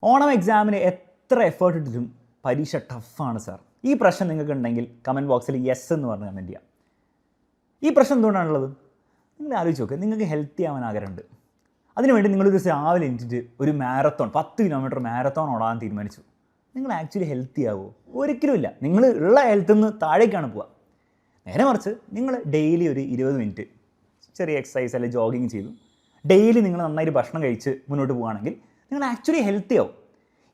ഓണം എക്സാമിന് എത്ര എഫേർട്ട് ഇട്ടിട്ടും പരീക്ഷ ടഫാണ് സാർ. ഈ പ്രശ്നം നിങ്ങൾക്ക് ഉണ്ടെങ്കിൽ കമൻറ്റ് ബോക്സിൽ യെസ് എന്ന് പറഞ്ഞ് കമൻറ്റ് ചെയ്യാം. ഈ പ്രശ്നം എന്തുകൊണ്ടാണുള്ളത്? നിങ്ങൾ ആലോചിച്ച് നോക്കുക. നിങ്ങൾക്ക് ഹെൽത്തി ആവാൻ ആഗ്രഹമുണ്ട്. അതിനുവേണ്ടി നിങ്ങളൊരു രാവിലെ എണീറ്റിട്ട് ഒരു മാരത്തോൺ 10 കിലോമീറ്റർ മാരത്തോൺ ഓടാൻ തീരുമാനിച്ചു. നിങ്ങൾ ആക്ച്വലി ഹെൽത്തി ആവുമോ? ഒരിക്കലും ഇല്ല. നിങ്ങൾ ഉള്ള ഹെൽത്തിൽ നിന്ന് താഴേക്കാണ് പോവുക. നേരെ മറിച്ച് നിങ്ങൾ ഡെയിലി ഒരു 20 മിനിറ്റ് ചെറിയ എക്സസൈസ് അല്ലെങ്കിൽ ജോഗിങ് ചെയ്തു, ഡെയിലി നിങ്ങൾ നന്നായിട്ട് ഭക്ഷണം കഴിച്ച് മുന്നോട്ട് പോവുകയാണെങ്കിൽ നിങ്ങൾ ആക്ച്വലി ഹെൽത്തി ആവും.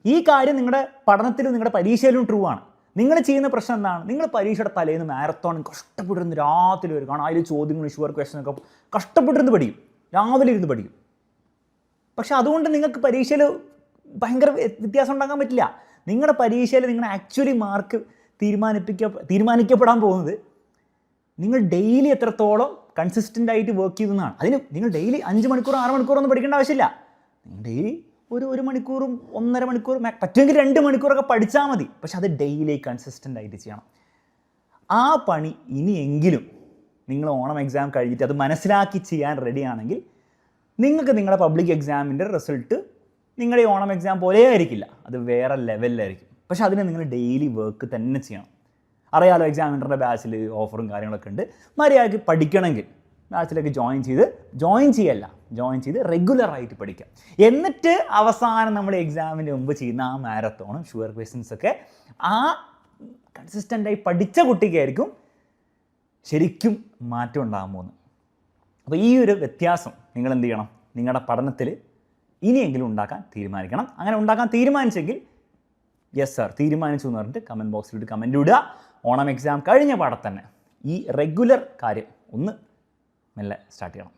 ഈ കാര്യം നിങ്ങളുടെ പഠനത്തിലും നിങ്ങളുടെ പരീക്ഷയിലും ട്രൂ ആണ്. നിങ്ങൾ ചെയ്യുന്ന പ്രശ്നം എന്താണ്? നിങ്ങൾ പരീക്ഷയുടെ തലേന്ന് മാരത്തോൺ കഷ്ടപ്പെട്ടിരുന്ന് രാത്രി വരും. കാരണം അതിൽ ചോദ്യങ്ങളും ഷുവർ ക്വസ്റ്റനൊക്കെ കഷ്ടപ്പെട്ടിരുന്ന് പഠിക്കും, രാവിലെ ഇരുന്ന് പഠിക്കും. പക്ഷെ അതുകൊണ്ട് നിങ്ങൾക്ക് പരീക്ഷയിൽ ഭയങ്കര വ്യത്യാസം ഉണ്ടാക്കാൻ പറ്റില്ല. നിങ്ങളുടെ പരീക്ഷയിൽ നിങ്ങൾ ആക്ച്വലി മാർക്ക് തീരുമാനിക്കപ്പെടാൻ പോകുന്നത് നിങ്ങൾ ഡെയിലി എത്രത്തോളം കൺസിസ്റ്റൻ്റ് ആയിട്ട് വർക്ക് ചെയ്തെന്നാണ്. അതിന് നിങ്ങൾ ഡെയിലി 5 മണിക്കൂർ 6 മണിക്കൂറൊന്നും പഠിക്കേണ്ട ആവശ്യമില്ല. നിങ്ങൾ ഡെയിലി ഒരു 1 മണിക്കൂറും 1.5 മണിക്കൂറും പറ്റുമെങ്കിൽ 2 മണിക്കൂറൊക്കെ പഠിച്ചാൽ മതി. പക്ഷെ അത് ഡെയിലി കൺസിസ്റ്റൻ്റ് ആയിട്ട് ചെയ്യണം. ആ പണി ഇനിയെങ്കിലും നിങ്ങൾ ഓണം എക്സാം കഴിഞ്ഞിട്ട് അത് മനസ്സിലാക്കി ചെയ്യാൻ റെഡിയാണെങ്കിൽ നിങ്ങൾക്ക് നിങ്ങളുടെ പബ്ലിക് എക്സാമിൻ്റെ റിസൾട്ട് നിങ്ങളുടെ ഈ ഓണം എക്സാം പോലെ ആയിരിക്കില്ല, അത് വേറെ ലെവലിലായിരിക്കും. പക്ഷെ അതിന് നിങ്ങൾ ഡെയിലി വർക്ക് തന്നെ ചെയ്യണം. അറിയാലോ, എക്സാമിനറുടെ ബാച്ചിൽ ഓഫറും കാര്യങ്ങളൊക്കെ ഉണ്ട്. മര്യാദയ്ക്ക് പഠിക്കണമെങ്കിൽ ബാച്ചിലേക്ക് ജോയിൻ ചെയ്ത് റെഗുലറായിട്ട് പഠിക്കാം. എന്നിട്ട് അവസാനം നമ്മൾ എക്സാമിന് മുമ്പ് ചെയ്യുന്ന ആ മാരത്തോണും ഷുവർ ക്വസ്റ്റ്യൻസൊക്കെ ആ കൺസിസ്റ്റൻ്റായി പഠിച്ച കുട്ടിക്കായിരിക്കും ശരിക്കും മാറ്റം ഉണ്ടാകാൻ പോകുന്നത്. അപ്പോൾ ഈ ഒരു വ്യത്യാസം നിങ്ങൾ എന്ത് ചെയ്യണം? നിങ്ങളുടെ പഠനത്തിൽ ഇനിയെങ്കിലും ഉണ്ടാക്കാൻ തീരുമാനിക്കണം. അങ്ങനെ ഉണ്ടാക്കാൻ തീരുമാനിച്ചെങ്കിൽ യെസ് സാർ തീരുമാനിച്ചു എന്ന് പറഞ്ഞിട്ട് കമൻറ്റ് ബോക്സിലിട്ട് കമൻറ്റ് ഇടുക. ഓണം എക്സാം കഴിഞ്ഞ പാടെ തന്നെ ഈ റെഗുലർ കാര്യം ഒന്ന് മെല്ലെ സ്റ്റാർട്ട് ചെയ്യണം.